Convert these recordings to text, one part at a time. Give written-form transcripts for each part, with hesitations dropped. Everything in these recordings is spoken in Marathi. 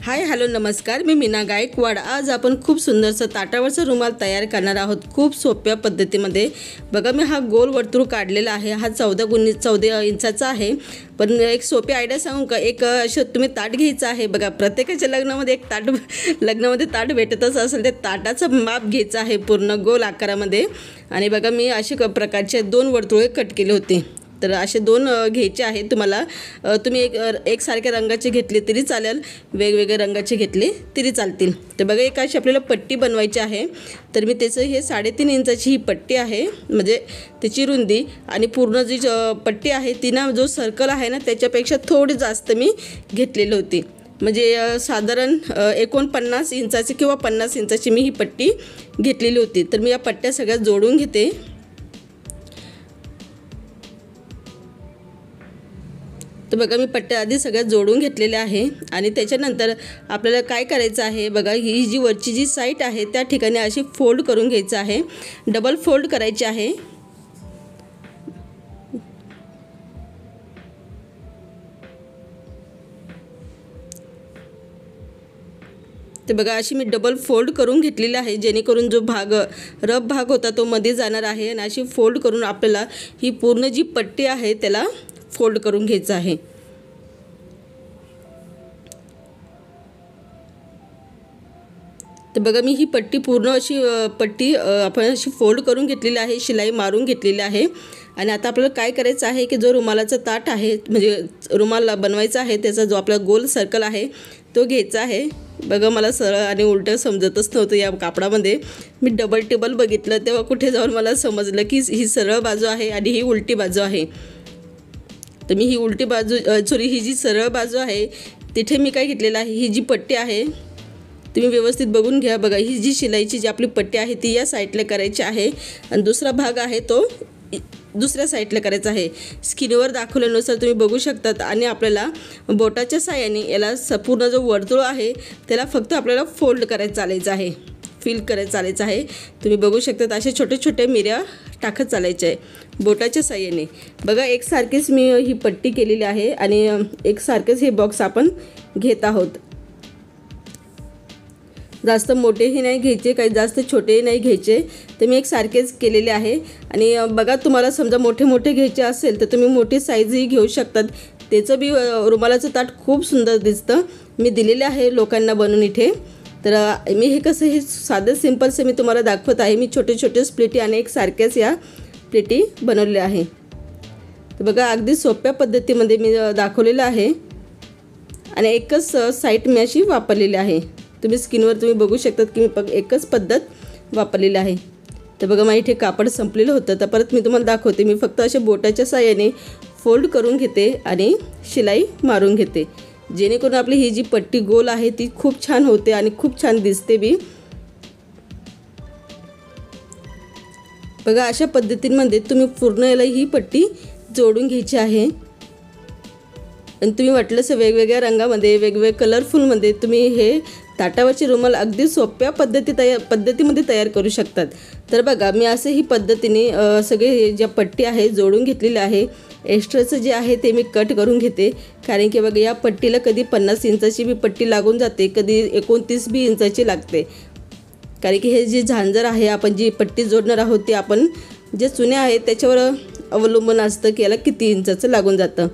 हाय हॅलो नमस्कार, मी मीना गायकवाड। आज आपण खूप सुंदरसा ताटावरचा रुमाल तयार करणार आहोत खूप सोप्या पद्धतीमध्ये। बघा मी हा गोल वर्तुळ काढलेला आहे। हा 14 इंचाचा आहे। पण एक सोपी आयडिया सांगू का? एक असं तुम्ही ताट घ्यायचं आहे। बघा प्रत्येकाच्या लग्नामध्ये एक ताट भेटतच असेल, त्या ताटाचं माप घ्यायचं आहे पूर्ण गोल आकारामध्ये। आणि बघा मी अशा प्रकारचे 2 वर्तुळे कट केले होते। तर असे 2 घ्यायचे आहेत तुम्हाला। तुम्ही एकसारख्या रंगाचे घेतले तरी चालेल, वेगवेगळे रंगाचे घेतले तरी चालतील। तर बघा एक अशी आपल्याला पट्टी बनवायची आहे। तर मी त्याचं हे 3.5 इंचाची ही पट्टी आहे, म्हणजे त्याची रुंदी। आणि पूर्ण जी पट्टी आहे ती ना, जो सर्कल आहे ना त्याच्यापेक्षा थोडी जास्त मी घेतलेली होती। म्हणजे साधारण 49 इंचाची किंवा 50 इंचाची मी ही पट्टी घेतलेली होती। तर मी या पट्ट्या सगळ्या जोडून घेते। तर बघा मी पट्ट्या आधी सगळ्यात जोडून घेतलेल्या आहे। आणि त्याच्यानंतर आपल्याला काय करायचं आहे, बघा ही जी वरची जी साईड आहे त्या ठिकाणी अशी फोल्ड करून घ्यायचं आहे, डबल फोल्ड करायची आहे। तर बघा अशी मी डबल फोल्ड करून घेतलेली आहे, जेणेकरून जो रफ भाग होता तो मध्ये जाणार आहे। आणि अशी फोल्ड करून आपल्याला ही पूर्ण जी पट्टी आहे त्याला फोल्ड करून घ्यायचं आहे। तर बघा मी ही पट्टी पूर्ण अशी आपण अशी फोल्ड करून घेतलेली आहे, शिलाई मारून घेतलेली आहे। आणि आता आपल्याला काय करायचं आहे की जो रुमालाचा ताट आहे, म्हणजे रुमाल बनवायचा आहे, त्याचा जो आपला गोल सर्कल आहे तो घ्यायचा आहे। बघा मला सरळ आणि उलटं समजतच नव्हतं या कापडामध्ये। मी डबल टेबल बघितलं तेव्हा कुठे जाऊन मला समजलं की ही सरळ बाजू आहे आणि ही उलटी बाजू आहे। तर मी ही उलटी बाजू ही जी सरळ बाजू आहे तिथे मी काय घेतलेलं आहे, ही जी पट्टी आहे तुम्ही व्यवस्थित बघून घ्या। बघा ही जी शिलाईची जी आपली पट्टी आहे ती या साईडला करायची आहे आणि दुसरा भाग आहे तो दुसऱ्या साईडला करायचा आहे। स्क्रीनवर दाखवल्यानुसार तुम्ही बघू शकतात। आणि आपल्याला बोटाच्या साहाय्याने याला पूर्ण जो वर्तुळ आहे त्याला फक्त आपल्याला फोल्ड करायचं चालायचं आहे, फिल करायचं चालायचं आहे। तुम्ही बघू शकतात असे छोटे छोटे मिऱ्या टाकत चालायचे आहे बोटाच्या साहाय्याने। बघा एकसारखीच मी ही पट्टी केलेली आहे आणि एकसारखेच हे बॉक्स आपण घेत आहोत। जास्त मोठेही नाही घ्यायचे, काही जास्त छोटेही नाही घ्यायचे। तर मी एकसारखेच केलेले आहे। आणि बघा तुम्हाला समजा मोठे घ्यायचे असेल तर तुम्ही मोठी साईजही घेऊ शकतात। त्याचं बी रुमालाचं ताट खूप सुंदर दिसतं। मी दिलेले आहे लोकांना बनवून इथे। तर मी हे कसं हे साधं सिंपलचं मी तुम्हाला दाखवत आहे। मी छोटे छोटे प्लेटी आणि एकसारख्याच या प्लेटी बनवलेल्या आहे। तर बघा अगदी सोप्या पद्धतीमध्ये मी दाखवलेलं आहे आणि एकच साईड मी अशी वापरलेली आहे। तुम्ही स्क्रीनवर तुम्ही बघू शकतात की मी एकच पद्धत वापरलेली आहे। तर बघा मला इथे कापड संपलेलं होतं, तर परत मी तुम्हाला दाखवते। मी फक्त अशा बोटाच्या साहाय्याने फोल्ड करून घेते आणि शिलाई मारून घेते, जेणेकरून आपली ही जी पट्टी गोल आहे ती खूप छान होते आणि खूप छान दिसते बी। बघा अशा पद्धतींमध्ये तुम्ही पूर्ण याला ही पट्टी जोडून घ्यायची आहे। आणि तुम्ही वाटलंच वेगवेगळ्या रंगामध्ये वेगवेगळ्या कलरफुलमध्ये तुम्ही हे ताटावरचे रुमाल अगदी सोप्या पद्धतीमध्ये तयार करू शकतात। तर बघा मी असं ही पद्धतीने सगळे ज्या पट्टी आहे जोडून घेतलेले आहे। एक्स्ट्राचं जे आहे ते मी कट करून घेते, कारण की बघा या पट्टीला कधी 50 इंचाची बी पट्टी लागून जाते, कधी 29 बी इंचाची लागते। कारण की हे जे झांजर आहे आपण जी पट्टी जोडणार आहोत ते आपण जे चुने आहेत त्याच्यावर अवलंबून असतं की याला किती इंचाचं लागून जातं।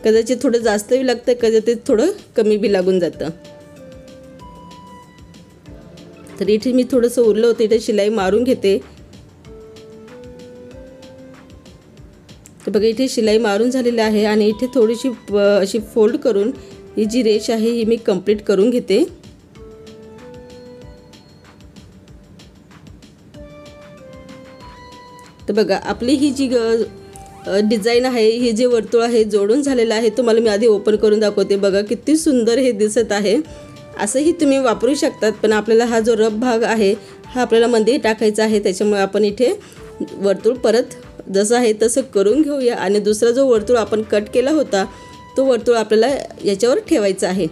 कदाचित थोडं जास्त बी लागतं, कदाचित थोडं कमी बी लागून जातं। तर इथे मी थोडंसं उरलं होतं, इथे शिलाई मारून घेते। तर बघा इथे शिलाई मारून झालेली आहे आणि इथे थोडीशी अशी फोल्ड करून ही जी रेष आहे ही मी कंप्लीट करून घेते। तर बघा आपली ही जी डिझाईन आहे, ही जे वर्तुळ आहे जोडून झालेलं आहे, तुम्हाला मी आधी ओपन करून दाखवते। बघा किती सुंदर हे दिसत आहे। असंही तुम्ही वापरू शकतात, पण आपल्याला हा जो रफ भाग आहे हा आपल्याला मध्ये टाकायचा आहे, त्याच्यामुळे आपण इथे वर्तुळ परत जसं आहे तसं करून घेऊया। आणि दुसरा जो वर्तुळ आपण कट केला होता तो वर्तुळ आपल्याला याच्यावर ठेवायचा आहे।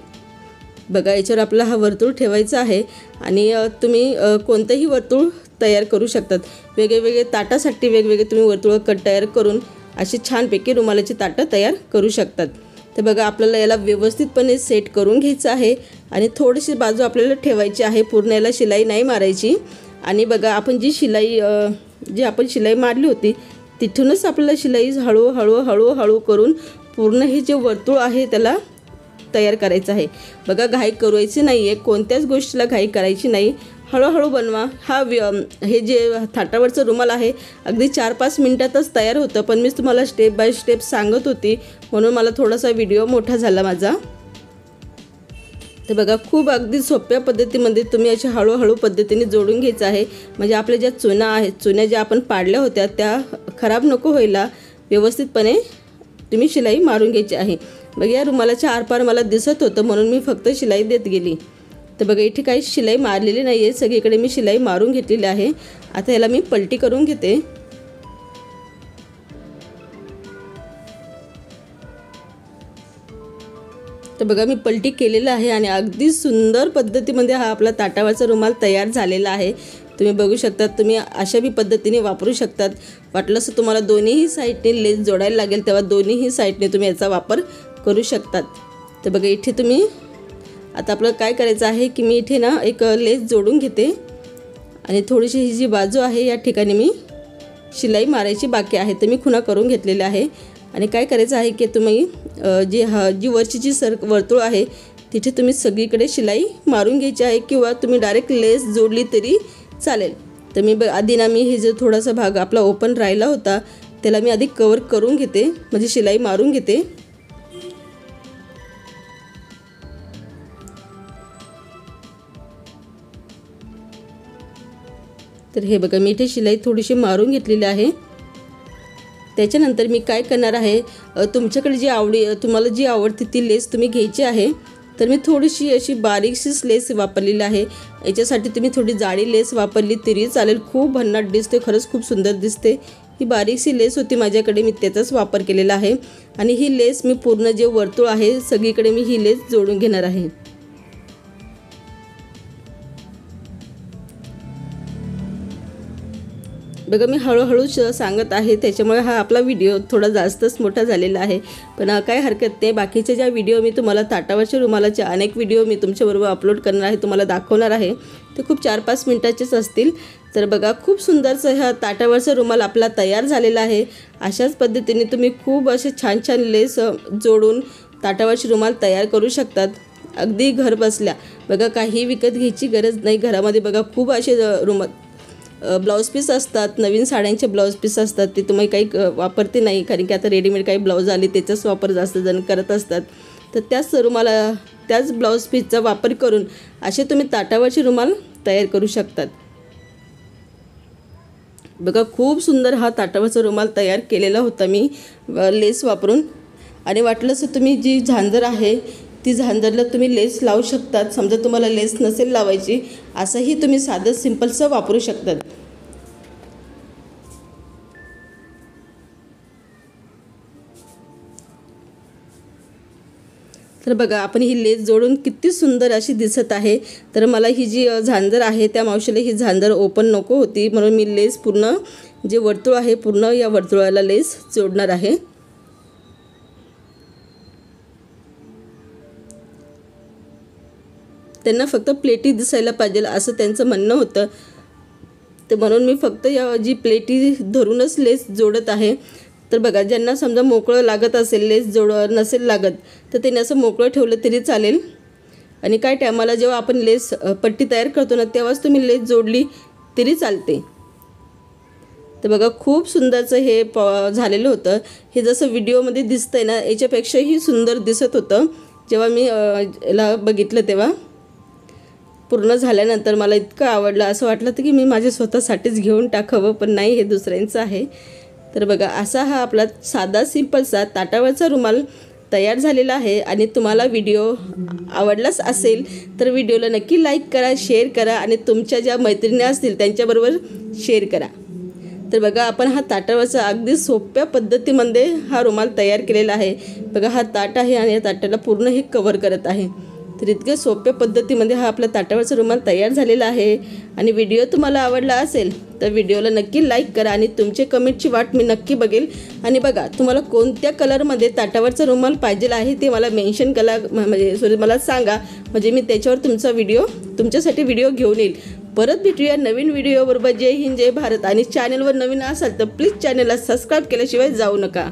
बघा याच्यावर आपल्याला हा वर्तुळ ठेवायचा आहे। आणि तुम्ही कोणतंही वर्तुळ तयार करू शकतात। वेगवेगळे ताटासाठी वेगवेगळे तुम्ही वर्तुळ तयार करून अशी छानपैकी रुमालाची ताटं तयार करू शकतात। तर बघा आपल्याला याला व्यवस्थितपणे सेट करून घ्यायचं आहे आणि थोडीशी बाजू आपल्याला ठेवायची आहे, पूर्ण याला शिलाई नाही मारायची। आणि बघा आपण जी शिलाई मारली होती तिथूनच आपल्याला शिलाई हळूहळू करून पूर्ण हे जे वर्तुळ आहे त्याला तयार करायचं आहे। बघा घाई करायची नाही आहे, कोणत्याच गोष्टीला घाई करायची नाही, हळूहळू बनवा। हे जे थाटावरचं रुमाल आहे अगदी 4-5 मिनिटातच तयार होतं, पण मी तुम्हाला स्टेप बाय स्टेप सांगत होती म्हणून मला थोडासा व्हिडिओ मोठा झाला माझा। तर बघा खूप अगदी सोप्या पद्धतीमध्ये तुम्ही अशी हळूहळू पद्धतीने जोडून घ्यायचं आहे, म्हणजे आपल्या ज्या चुन्या ज्या आपण पाडल्या होत्या त्या खराब नको व्हायला व्यवस्थितपणे तुम्ही शिलाई मारून घ्यायची आहे। बघा या रुमालाच्या आरपार मला दिसत होतं म्हणून मी फक्त शिलाई देत गेली। तर बघा इथे काही शिलाई मारलेली नाही आहे, सगळीकडे मी शिलाई मारून घेतलेली आहे। आता याला मी पलटी करून घेते। तर बघा मी पलटी केलेलं आहे आणि अगदी सुंदर पद्धतीमध्ये हा आपला ताटावरचा रुमाल तयार झालेला आहे। तुम्ही बघू शकता, तुम्ही अशा बी पद्धतीने वापरू शकतात। वाटलंस तुम्हाला दोन्हीही साईडने लेस जोडायला लागेल तेव्हा दोन्हीही साईडने तुम्ही याचा वापर करू शकतात। तर बघा इथे तुम्ही आता आपल्याला काय करायचं आहे की मी इथे ना एक लेस जोडून घेते आणि थोडीशी ही जी बाजू आहे या ठिकाणी मी शिलाई मारायची बाकी आहे, तर मी खुणा करून घेतलेला आहे। आणि काय करायचं आहे की तुम्ही जी वरची जी वर्तुळ आहे तिथे तुम्ही सगळीकडे शिलाई मारून घ्यायची आहे किंवा तुम्ही डायरेक्ट लेस जोडली तरी चालेल। तर मी आधी ना मी हे जो थोडासा भाग आपला ओपन राहिला होता त्याला मी आधी कवर करून घेते, म्हणजे शिलाई मारून घेते। तर हे बघा मी इथे शिलाई थोडीशी मारून घेतलेली आहे। त्याच्यानंतर मी काय करणार आहे, तुमच्याकडे तुम्हाला जी आवडते ती लेस तुम्ही घ्यायची आहे। तर मी थोडीशी अशी बारीकशीच लेस वापरलेली आहे, याच्यासाठी तुम्ही थोडी जाडी लेस वापरली तरी चालेल, खूप भन्नाट दिसते, खरंच खूप सुंदर दिसते। ही बारीकशी लेस होती माझ्याकडे, मी त्याचाच वापर केलेला आहे आणि ही लेस मी पूर्ण जे वर्तुळ आहे सगळीकडे मी ही लेस जोडून घेणार आहे। बघा मी हळूहळू सांगत आहे त्याच्यामुळे हा आपला व्हिडिओ थोडा जास्तच मोठा झालेला आहे, पण काय हरकत नाही। बाकीचे ज्या व्हिडिओ मी तुम्हाला ताटावरच्या रुमालाचे अनेक व्हिडिओ मी तुमच्याबरोबर अपलोड करणार आहे, तुम्हाला दाखवणार आहे, ते खूप 4-5 मिनिटाचेच असतील। तर बघा खूप सुंदरसा हा ताटावरचा रुमाल आपला तयार झालेला आहे। अशाच पद्धतीने तुम्ही खूप असे छान छान लेस जोडून ताटावरची रुमाल तयार करू शकतात अगदी घर बसल्या। बघा काही विकत घ्यायची गरज नाही, घरामध्ये बघा खूप असे ब्लाऊज पीस असतात, नवीन साड्यांचे ब्लाऊज पीस असतात, ते तुम्ही काही वापरते नाही, कारण की आता रेडीमेड काही ब्लाऊज आले त्याचाच वापर जास्त जण करत असतात। तर त्याच ब्लाऊज पीसचा वापर करून असे तुम्ही ताटावरचे रुमाल तयार करू शकतात। बघा खूप सुंदर हा ताटावरचा रुमाल तयार केलेला होता मी लेस वापरून। आणि वाटलंच तुम्ही जी झांजर आहे ती झांजरला तुम्ही लेस लावू शकतात, समजा तुम्हाला लेस नसेल लावायची असंही तुम्ही साधं सिंपलचं वापरू शकतात। तर बघा आपण ही लेस जोडून किती सुंदर अशी दिसत आहे। तर मला ही जी झांजर आहे त्या मावशीला ही झांजर ओपन नको होती म्हणून मी लेस पूर्ण जे वर्तुळ आहे पूर्ण या वर्तुळाला लेस जोडणार आहे। त्यांना फक्त प्लेटी दिसायला पाहिजे असं त्यांचं म्हणणं होतं, तर म्हणून मी फक्त या जी प्लेटी धरूनच लेस जोडत आहे। तर बघा ज्यांना समजा मोकळं लागत असेल, लेस नसेल लागत तर त्यांनी असं मोकळं ठेवलं तरी चालेल। आणि काय टायमाला जेव्हा आपण लेस पट्टी तयार करतो ना तेव्हाच तुम्ही लेस जोडली तरी चालते। तर बघा खूप सुंदरचं हे झालेलं होतं, हे जसं व्हिडिओमध्ये दिसतंय ना याच्यापेक्षाही सुंदर दिसत होतं जेव्हा मी याला बघितलं तेव्हा। पूर्ण झाल्यानंतर मला इतकं आवडलं, असं वाटलं की मी माझ्या स्वतःसाठीच घेऊन टाकावं, पण नाही, हे दुसऱ्यांचं आहे। तर बघा असा हा आपला साधा सिंपलचा ताटावरचा रुमाल तयार झालेला आहे। आणि तुम्हाला व्हिडिओ आवडलाच असेल तर व्हिडिओला नक्की लाईक करा, शेअर करा आणि तुमच्या ज्या मैत्रिणी असतील त्यांच्याबरोबर शेअर करा। तर बघा आपण हा ताटावरचा अगदी सोप्या पद्धतीमध्ये हा रुमाल तयार केलेला आहे। बघा हा ताट आहे आणि या ताटाला पूर्ण हे कव्हर करत आहे। तर इतक्या सोप्या पद्धतीमध्ये हा आपला ताटावरचा रुमाल तयार झालेला आहे। आणि व्हिडिओ तुम्हाला आवडला असेल तर व्हिडिओला नक्की लाईक करा आणि तुमचे कमेंटची वाट मी नक्की बघेल. आणि बघा, तुम्हाला कोणत्या कलरमध्ये ताटावरचा रुमाल पाहिजे आहे ते मला मेन्शन करा, म्हणजे मला सांगा, म्हणजे मी त्याच्यावर तुमच्यासाठी व्हिडिओ घेऊन येईल. परत भेटूया नवीन व्हिडिओबरोबर. जय हिंद, जय भारत. आणि चॅनलवर नवीन असाल तर प्लीज चॅनलला सबस्क्राईब केल्याशिवाय जाऊ नका.